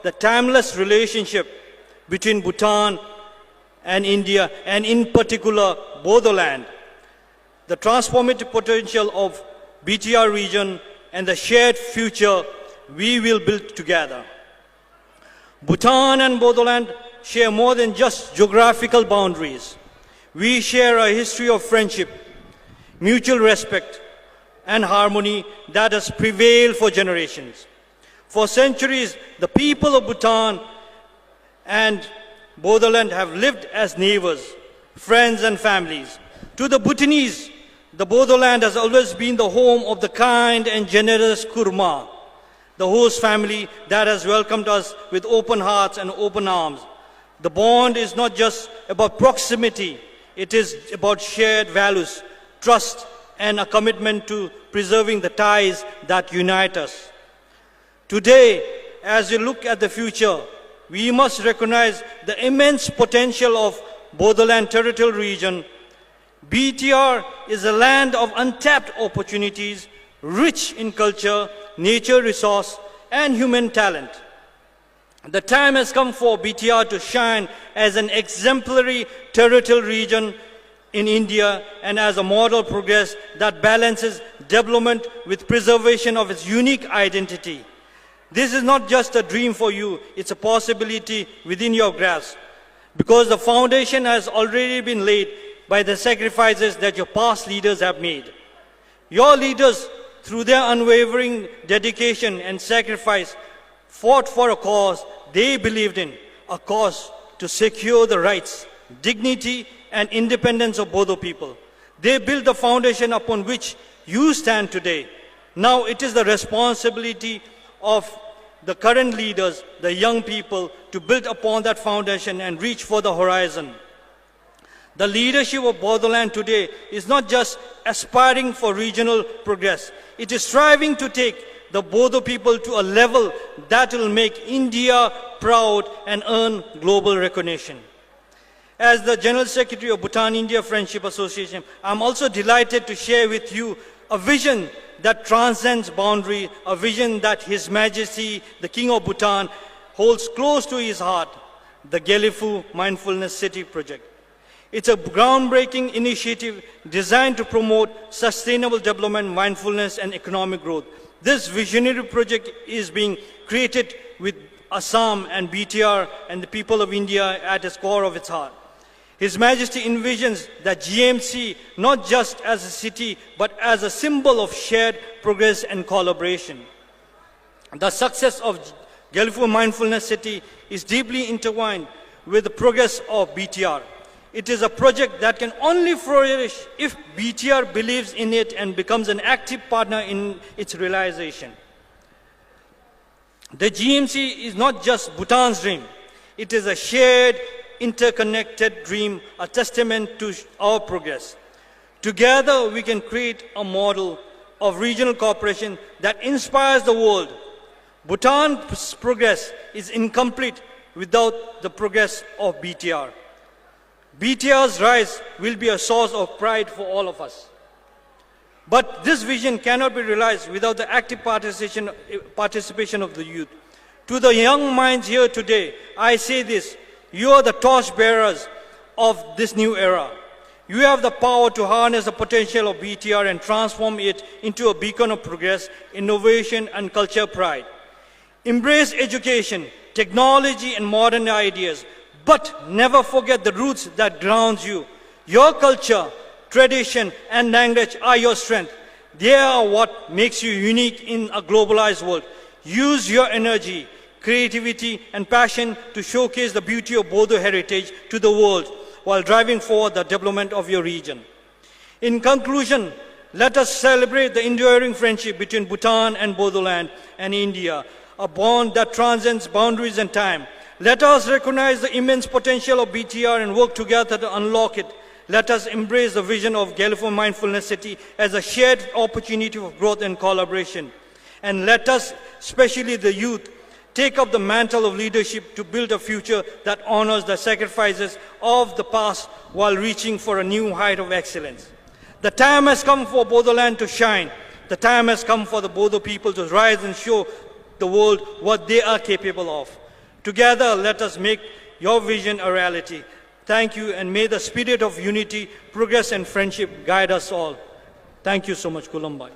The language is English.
the timeless relationship between Bhutan and India, and in particular, Bodoland, the transformative potential of BTR region, and the shared future we will build together. Bhutan and Bodoland share more than just geographical boundaries. We share a history of friendship, mutual respect, and harmony that has prevailed for generations. For centuries, the people of Bhutan and Bodoland have lived as neighbors, friends, and families. To the Bhutanese, the Bodoland has always been the home of the kind and generous Kurma, the host family that has welcomed us with open hearts and open arms. The bond is not just about proximity, it is about shared values, trust, and a commitment to preserving the ties that unite us. Today, as we look at the future, we must recognize the immense potential of Bodoland Territorial Region. BTR is a land of untapped opportunities, rich in culture, nature resource, and human talent. The time has come for BTR to shine as an exemplary territorial region in India and as a model progress that balances development with preservation of its unique identity. This is not just a dream for you, it's a possibility within your grasp, because the foundation has already been laid by the sacrifices that your past leaders have made. Your leaders, through their unwavering dedication and sacrifice, fought for a cause they believed in, a cause to secure the rights, dignity, and independence of Bodo people. They built the foundation upon which you stand today. Now it is the responsibility of the current leaders, the young people, to build upon that foundation and reach for the horizon. The leadership of Bodoland today is not just aspiring for regional progress. It is striving to take the Bodo people to a level that will make India proud and earn global recognition. As the General Secretary of Bhutan-India Friendship Association, I'm also delighted to share with you a vision that transcends boundary, a vision that His Majesty, the King of Bhutan, holds close to his heart, the Gelifu Mindfulness City project. It's a groundbreaking initiative designed to promote sustainable development, mindfulness, and economic growth. This visionary project is being created with Assam and BTR and the people of India at its core of its heart. His Majesty envisions the GMC not just as a city, but as a symbol of shared progress and collaboration. The success of Gelifu Mindfulness City is deeply intertwined with the progress of BTR. It is a project that can only flourish if BTR believes in it and becomes an active partner in its realization. The GMC is not just Bhutan's dream. It is a shared, interconnected dream, a testament to our progress. Together, we can create a model of regional cooperation that inspires the world. Bhutan's progress is incomplete without the progress of BTR. BTR's rise will be a source of pride for all of us. But this vision cannot be realized without the active participation of the youth. To the young minds here today, I say this: you are the torch bearers of this new era. You have the power to harness the potential of BTR and transform it into a beacon of progress, innovation, and culture pride. Embrace education, technology, and modern ideas, but never forget the roots that grounds you. Your culture, tradition, and language are your strength. They are what makes you unique in a globalized world. Use your energy, creativity, and passion to showcase the beauty of Bodo heritage to the world while driving forward the development of your region. In conclusion, let us celebrate the enduring friendship between Bhutan and Bodoland and India, a bond that transcends boundaries and time. Let us recognize the immense potential of BTR and work together to unlock it. Let us embrace the vision of Gelifu Mindfulness City as a shared opportunity for growth and collaboration. And let us, especially the youth, take up the mantle of leadership to build a future that honors the sacrifices of the past while reaching for a new height of excellence. The time has come for Bodoland to shine. The time has come for the Bodo people to rise and show the world what they are capable of. Together, let us make your vision a reality. Thank you, and may the spirit of unity, progress, and friendship guide us all. Thank you so much, Kulumbai.